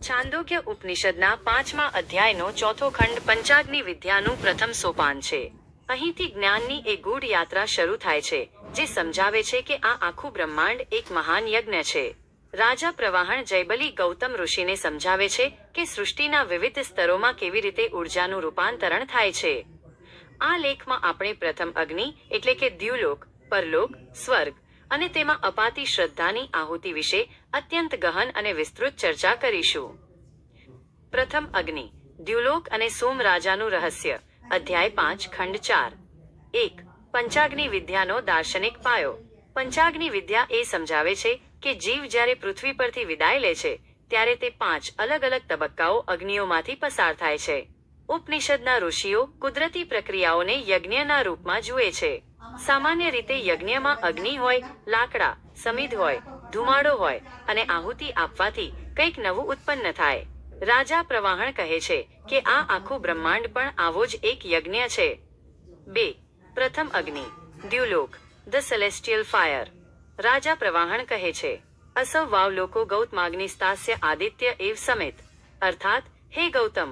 છાંદોગ્ય ઉપનિષદના 5મા અધ્યાયનો ચોથો ખંડ પંચાગ્નિ વિદ્યાનું પ્રથમ સોપાન છે. અહીંથી જ્ઞાનની એક ગૂઢ યાત્રા શરૂ થાય છે, જે સમજાવે છે કે આ આખું બ્રહ્માંડ એક મહાન યજ્ઞ છે. રાજા પ્રવાહણ જયબલી ગૌતમ ઋષિને સમજાવે છે કે સૃષ્ટિના વિવિધ સ્તરોમાં કેવી રીતે ઉર્જાનું રૂપાંતરણ થાય છે. આ લેખમાં આપણે પ્રથમ અગ્નિ એટલે કે દ્યુલોક, પરલોક, સ્વર્ગ અને તેમાં અપાતી શ્રદ્ધાની આહુતિ વિશે અત્યંત ગહન અને વિસ્તૃત ચર્ચા કરીશું. પ્રથમ અગ્નિ, દ્યુલોક અને સોમ રાજાનું રહસ્ય. અધ્યાય 5 ખંડ 4. 1. પંચાગ્નિ વિદ્યાનો દાર્શનિક પાયો. પંચાગ્નિ વિદ્યા એ સમજાવે છે કે જીવ જ્યારે પૃથ્વી પરથી વિદાય લે છે, ત્યારે તે 5 અલગ અલગ તબક્કાઓ અગ્નિઓમાંથી પસાર થાય છે. ઉપનિષદના ઋષિઓ કુદરતી પ્રક્રિયાઓને યજ્ઞના રૂપમાં જુએ છે. સામાન્ય રીતે યજ્ઞમાં અગ્નિ હોય, લાકડા, સમિધ હોય, ધુમાડો હોય અને આહુતિ આપવાથી કંઈક નવું ઉત્પન્ન થાય. રાજા પ્રવાહણ કહે છે કે આ આખું બ્રહ્માંડ પણ આવો જ એક યજ્ઞ છે. 2. પ્રથમ અગ્નિ, દ્યુલોક, ધ સેલેસ્ટિયલ ફાયર. રાજા પ્રવાહણ કહે છે, અસૌ વાવ લોકો ગૌતમાગ્નિસ્તાસ્ય આદિત્ય એવ સમેત. અર્થાત, હે ગૌતમ,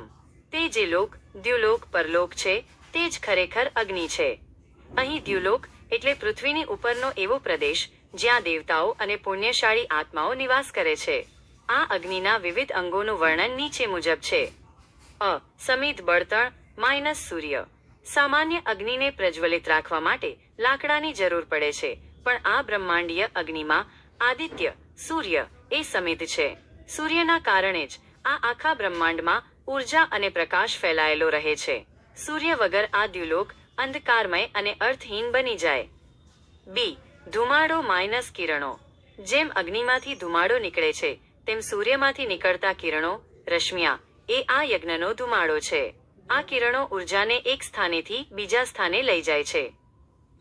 તે જે લોક, દ્યુલોક, પરલોક છે, તે જ ખરેખર અગ્નિ છે. અહીં દ્યુલોક એટલે પૃથ્વીની ઉપરનો એવો પ્રદેશ જ્યાં દેવતાઓ અને પુણ્યશાળી આત્માઓ નિવાસ કરે છે. આ અગ્નિના વિવિધ અંગોનું વર્ણન નીચે મુજબ છે. અ. સમિધ બળતણ - સૂર્ય. સામાન્ય અગ્નિને પ્રજ્વલિત રાખવા માટે લાકડાની જરૂર પડે છે, પણ આ બ્રહ્માંડીય અગ્નિમાં આદિત્ય, સૂર્ય એ સમિધ છે. સૂર્યના કારણે જ આ આખા બ્રહ્માંડમાં ઉર્જા અને પ્રકાશ ફેલાયેલો રહે છે. સૂર્ય વગર આ દ્યુલોક અંધકારમય અને અર્થહીન બની જાય. બી. ધુમાડો - કિરણો. જેમ અગ્નિમાંથી ધુમાડો નીકળે છે, તેમ સૂર્યમાંથી નીકળતા કિરણો, રશ્મિયા, એ આ યજ્ઞનો ધુમાડો છે. આ કિરણો ઉર્જાને એક સ્થાનેથી બીજા સ્થાને લઈ જાય છે.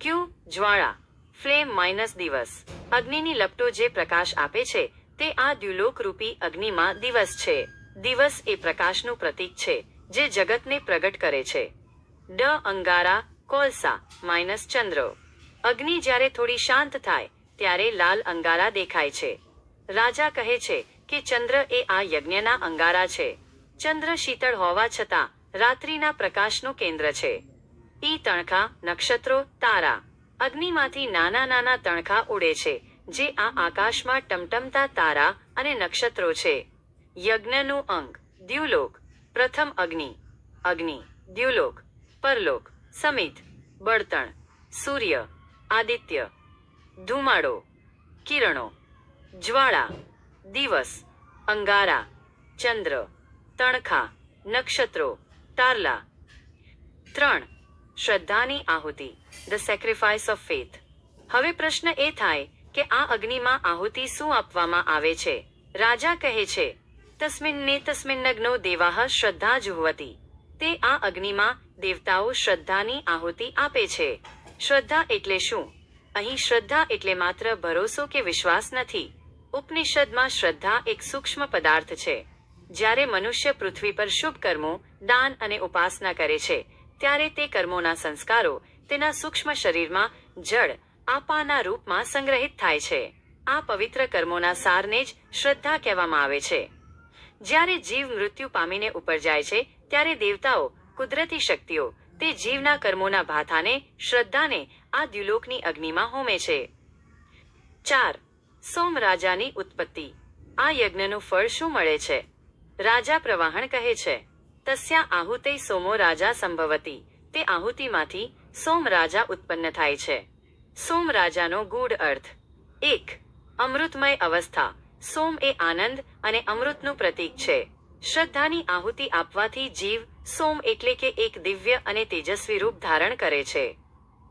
ક્યુ. જ્વાળા, ફ્લેમ - દિવસ. અગ્નિની લપટો જે પ્રકાશ આપે છે, તે આ દ્યુલોક રૂપી અગ્નિમાં દિવસ છે. દિવસ એ પ્રકાશનું પ્રતીક છે, જે જગતને પ્રગટ કરે છે. ડ. અંગારા, કોલસા - ચંદ્ર. અગ્નિ જ્યારે થોડી શાંત થાય, ત્યારે લાલ અંગારા દેખાય છે. રાજા કહે છે કે ચંદ્ર એ આ યજ્ઞના અંગારા છે. ચંદ્ર શીતળ હોવા છતાં રાત્રિના પ્રકાશનું કેન્દ્ર છે. ઈ. તણખા, નક્ષત્રો, તારા. અગ્નિમાંથી નાના નાના તણખા ઉડે છે, જે આ આકાશમાં ટમટમતા તારા અને નક્ષત્રો છે. યજ્ઞનું અંગ, દ્યુલોક. પ્રથમ અગ્નિ, અગ્નિ, દ્યુલોક, પરલોક, સમિધ, બળતણ, સૂર્ય, આદિત્ય, ધુમાડો, કિરણો, જ્વાળા, દિવસ, અંગારા, ચંદ્ર, તણખા, નક્ષત્રો, તારલા. 3. શ્રદ્ધાની આહુતિ, ધ સેક્રિફાઇસ ઓફ ફેથ. હવે પ્રશ્ન એ થાય કે આ અગ્નિમાં આહુતિ શું આપવામાં આવે છે. રાજા કહે છે, તસ્મિન્ને તસ્મિન્નગ્નો દેવાહ શ્રદ્ધા જુહવતી. તે આ અગ્નિમાં દેવતાઓ શ્રદ્ધાની આહુતિ આપે છે. શ્રદ્ધા એટલે શું? અહીં શ્રદ્ધા એટલે માત્ર ભરોસો કે વિશ્વાસ નથી. ઉપનિષદમાં શ્રદ્ધા એક સૂક્ષ્મ પદાર્થ છે. જ્યારે મનુષ્ય પૃથ્વી પર શુભ કર્મો, દાન અને ઉપાસના કરે છે, ત્યારે તે કર્મોના સંસ્કારો તેના સૂક્ષ્મ શરીરમાં જળ, આપાના રૂપમાં સંગ્રહિત થાય છે. આ પવિત્ર કર્મોના સારને જ શ્રદ્ધા કહેવામાં આવે છે. જ્યારે જીવ મૃત્યુ પામીને ઉપર જાય છે, ત્યારે દેવતાઓ, કુદરતી શક્તિઓ, તે જીવના કર્મોના ભાથાને, શ્રદ્ધાને આ દ્યુલોકની અગ્નિમાં હોમે છે. 4. સોમ રાજાની ઉત્પત્તિ. આ યજ્ઞનું ફળ શું મળે છે? રાજા પ્રવાહણ કહે છે, તસ્યા આહુતે સોમો રાજા સંભવતી. તે આહુતિમાંથી સોમ રાજા ઉત્પન્ન થાય છે. સોમ રાજાનો ગૂઢ અર્થ. 1. અમૃતમય અવસ્થા. સોમ એ આનંદ અને અમૃતનું પ્રતીક છે. શ્રદ્ધાની આહુતિ આપવાથી જીવ સોમ એટલે કે એક દિવ્ય અને તેજસ્વી રૂપ ધારણ કરે છે.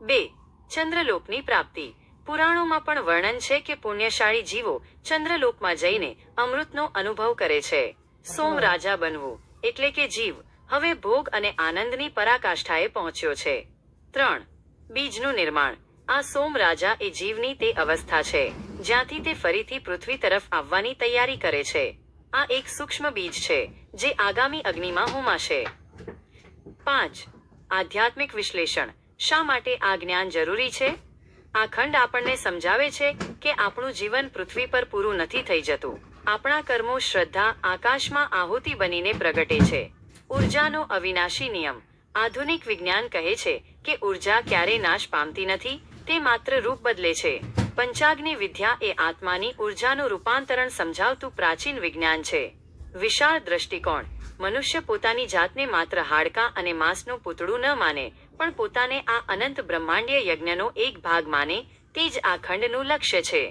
2. ચંદ્રલોકની પ્રાપ્તિ. પુરાણોમાં પણ વર્ણન છે કે પુણ્યશાળી જીવો ચંદ્રલોકમાં જઈને અમૃતનો અનુભવ કરે છે. સોમ રાજા બનવું એટલે કે જીવ હવે ભોગ અને આનંદની પરાકાષ્ઠાએ પહોંચ્યો છે. 3. બીજનું નિર્માણ. આ સોમ રાજા એ જીવની તે અવસ્થા છે, જ્યાંથી તે ફરીથી પૃથ્વી તરફ આવવાની તૈયારી કરે છે. આ એક સૂક્ષ્મ બીજ છે, જે આગામી અગ્નિમાં હોમાશે. 5. આધ્યાત્મિક વિશ્લેષણ. શા માટે આ જ્ઞાન જરૂરી છે? આ ખંડ આપણને સમજાવે છે કે આપણું જીવન પૃથ્વી પર પૂરું નથી થઈ જતું. આપણા કર્મો શ્રદ્ધા આકાશમાં આહુતિ બનીને પ્રગટે છે. ઉર્જાનો અવિનાશી નિયમ. આધુનિક વિજ્ઞાન કહે છે કે ઉર્જા ક્યારેય નાશ પામતી નથી, તે માત્ર રૂપ બદલે છે. પંચાગ્નિ વિદ્યા એ આત્માની ઉર્જાનું રૂપાંતરણ સમજાવતું પ્રાચીન વિજ્ઞાન છે. વિશાળ દ્રષ્ટિકોણ. મનુષ્ય પોતાની જાતને માત્ર હાડકાં અને માંસનું પૂતળું ન માને, પણ પોતાને આ અનંત બ્રહ્માંડીય યજ્ઞનો એક ભાગ માને, તે જ આ ખંડનું લક્ષ્ય છે.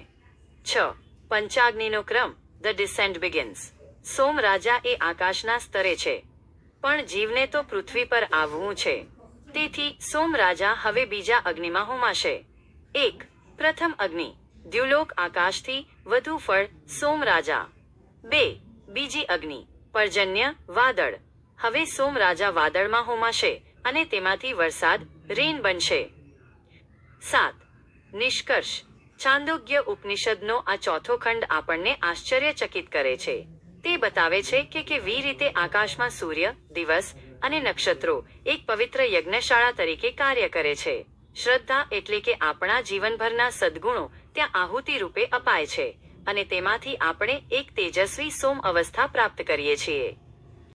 6. પંચાગ્નિનો ક્રમ. The descent begins. સોમ રાજા એ આકાશના સ્તરે છે, પણ જીવને તો પૃથ્વી પર આવવું છે. તેથી સોમ રાજા હવે બીજા અગ્નિમાં હોમાશે. 1. પ્રથમ અગ્નિ. દ્યુલોક આકાશથી વધુ ફળ સોમ રાજા. 2. બીજી અગ્નિ. પર્જન્ય વાદળ. હવે સોમ રાજા વાદળમાં હોમાશે અને તેમાંથી વરસાદ રેન બનશે. 7. નિષ્કર્ષ. છાંદોગ્ય ઉપનિષદનો આ ચોથો ખંડ આપણને આશ્ચર્યચકિત કરે છે. તે બતાવે છે કે કેવી રીતે આકાશમાં સૂર્ય, દિવસ અને નક્ષત્રો એક પવિત્ર યજ્ઞશાળા તરીકે કાર્ય કરે છે. શ્રદ્ધા એટલે કે આપણા જીવનભરના સદ્ગુણો ત્યાં આહુતિ રૂપે અપાય છે અને તેમાંથી આપણે એક તેજસ્વી સોમ અવસ્થા પ્રાપ્ત કરીએ છીએ.